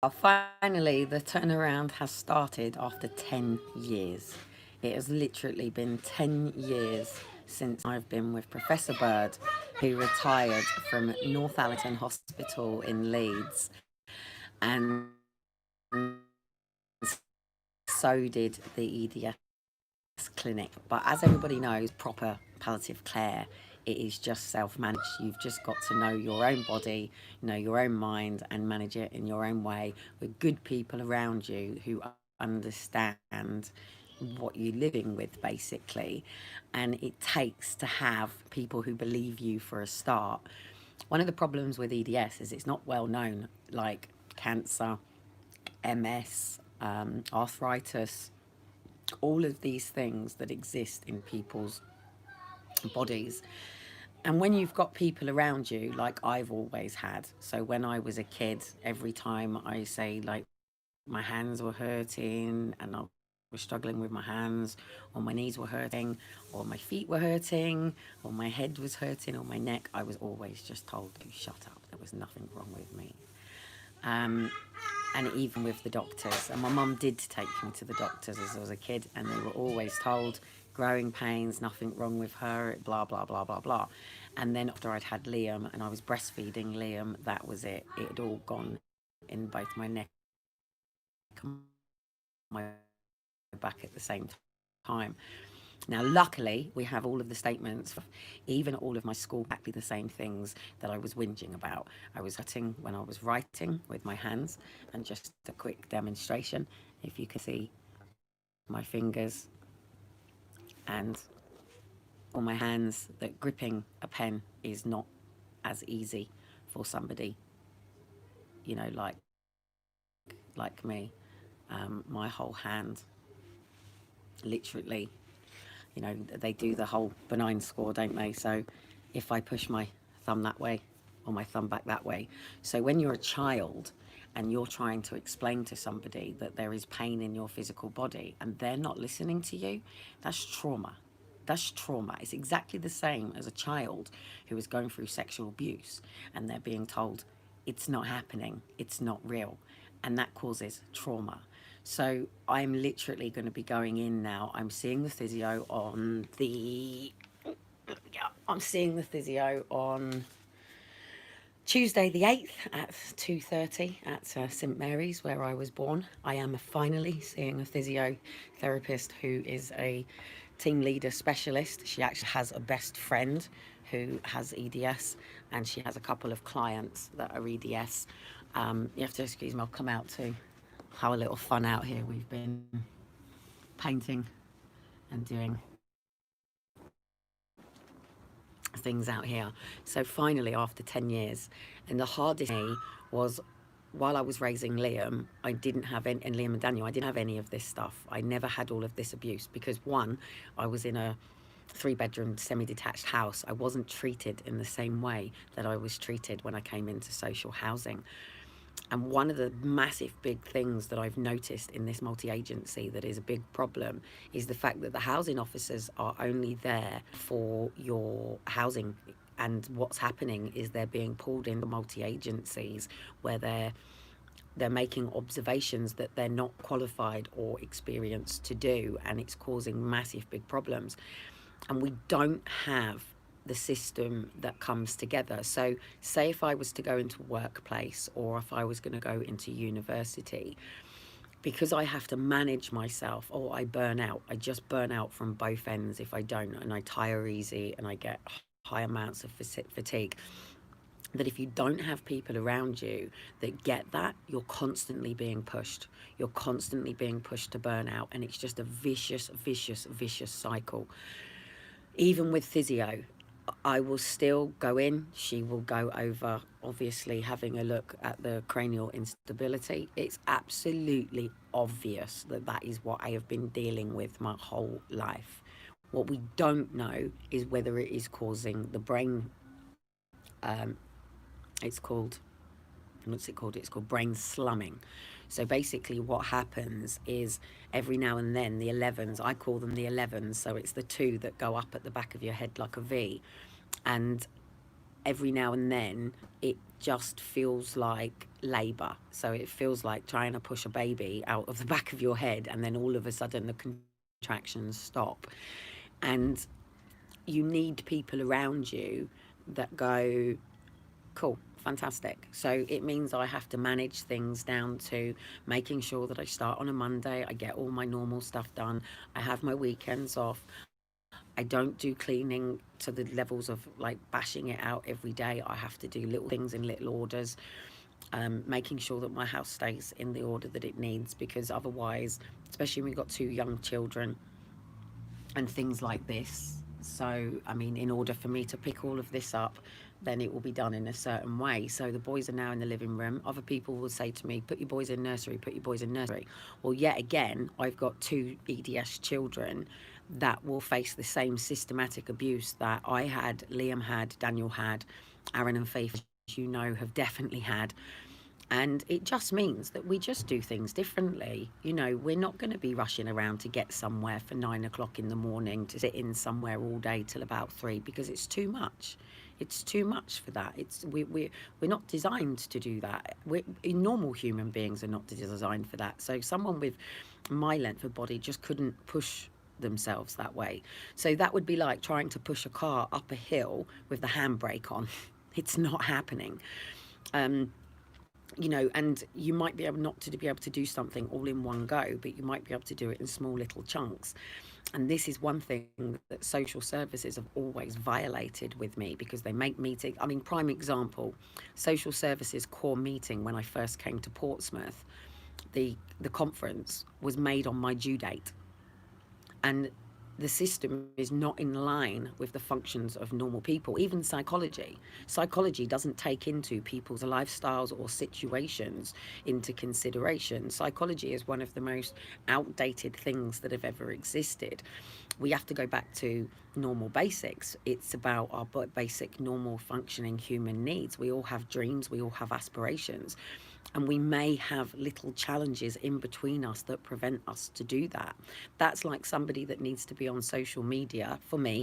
Finally, the turnaround has started after 10 years. It has literally been 10 years since I've been with Professor Bird, who retired from Northallerton Hospital in Leeds, and so did the EDS clinic. But as everybody knows, proper palliative care, it is just self-managed. You've just got to know your own body, know your own mind, and manage it in your own way with good people around you who understand what you're living with, basically. And it takes to have people who believe you for a start. One of the problems with EDS is it's not well known, like cancer, MS, arthritis, all of these things that exist in people's bodies. And when you've got people around you, like I've always had, so when I was a kid, every time I say, like, my hands were hurting and I was struggling with my hands, or my knees were hurting, or my feet were hurting, or my head was hurting, or my neck, I was always just told to shut up. There was nothing wrong with me. Um, and even with the doctors. And my mum did take me to the doctors as I was a kid, and they were always told growing pains, nothing wrong with her, blah, blah, blah, blah, blah. And then after I'd had Liam and I was breastfeeding Liam, that was it. It had all gone in both my neck and my back at the same time. Now, luckily, we have all of the statements, even all of my school, exactly the same things that I was whinging about. I was hurting when I was writing with my hands, and just a quick demonstration, if you can see my fingers and on my hands, that gripping a pen is not as easy for somebody, like me. My whole hand, literally, they do the whole benign score, don't they? So if I push my thumb that way or my thumb back that way. So when you're a child and you're trying to explain to somebody that there is pain in your physical body and they're not listening to you, that's trauma. That's trauma. It's exactly the same as a child who is going through sexual abuse and they're being told it's not happening, it's not real, and that causes trauma. So I'm literally going to be going in now. I'm seeing the physio on Tuesday the 8th at 2:30 at St Mary's, where I was born. I am finally seeing a physiotherapist who is a team leader specialist. She actually has a best friend who has EDS, and she has a couple of clients that are EDS. You have to excuse me, I'll come out to have a little fun out here. We've been painting and doing things out here. So finally, after 10 years, and the hardest thing was while I was raising Liam, I didn't have any, and Liam and Daniel, I didn't have any of this stuff. I never had all of this abuse because, one, I was in a 3-bedroom semi-detached house. I wasn't treated in the same way that I was treated when I came into social housing. And one of the massive big things that I've noticed in this multi-agency that is a big problem is the fact that the housing officers are only there for your housing. And what's happening is they're being pulled into multi-agencies where they're making observations that they're not qualified or experienced to do, and it's causing massive big problems. And we don't have the system that comes together. So say if I was to go into workplace or if I was going to go into university, because I have to manage myself, or I burn out. I just burn out from both ends if I don't, and I tire easy and I get high amounts of fatigue. That if you don't have people around you that get that, you're constantly being pushed. You're constantly being pushed to burn out, and it's just a vicious, vicious, vicious cycle. Even with physio, I will still go in. She will go over, obviously, having a look at the cranial instability. It's absolutely obvious that that is what I have been dealing with my whole life. What we don't know is whether it is causing the brain. Um, it's called, what's it called? It's called brain slumming. So basically, what happens is every now and then the 11s, I call them the 11s, so it's the two that go up at the back of your head like a V, and every now and then it just feels like labor. So it feels like trying to push a baby out of the back of your head, and then all of a sudden the contractions stop. And you need people around you that go, cool, fantastic. So it means I have to manage things down to making sure that I start on a Monday, I get all my normal stuff done, I have my weekends off. I don't do cleaning to the levels of like bashing it out every day. I have to do little things in little orders, making sure that my house stays in the order that it needs, because otherwise, especially when we've got two young children and things like this. So, I mean, in order for me to pick all of this up, then it will be done in a certain way. So the boys are now in the living room. Other people will say to me, put your boys in nursery, put your boys in nursery. Well, yet again, I've got two EDS children that will face the same systematic abuse that I had, Liam had, Daniel had, Aaron and Faith, as you know, have definitely had. And it just means that we just do things differently. You know, we're not going to be rushing around to get somewhere for 9 o'clock in the morning to sit in somewhere all day till about 3, because it's too much. It's too much for that. We're not designed to do that. Normal human beings are not designed for that. So someone with my length of body just couldn't push themselves that way. So that would be like trying to push a car up a hill with the handbrake on. It's not happening. You know, and you might be able not to be able to do something all in one go, but you might be able to do it in small little chunks. And this is one thing that social services have always violated with me, because they make meetings. I mean, prime example, social services core meeting when I first came to Portsmouth, the conference was made on my due date. And the system is not in line with the functions of normal people. Even psychology doesn't take into people's lifestyles or situations into consideration. Psychology is one of the most outdated things that have ever existed. We have to go back to normal basics. It's about our basic normal functioning human needs. We all have dreams, we all have aspirations, and we may have little challenges in between us that prevent us to do that. That's like somebody that needs to be on social media, for me,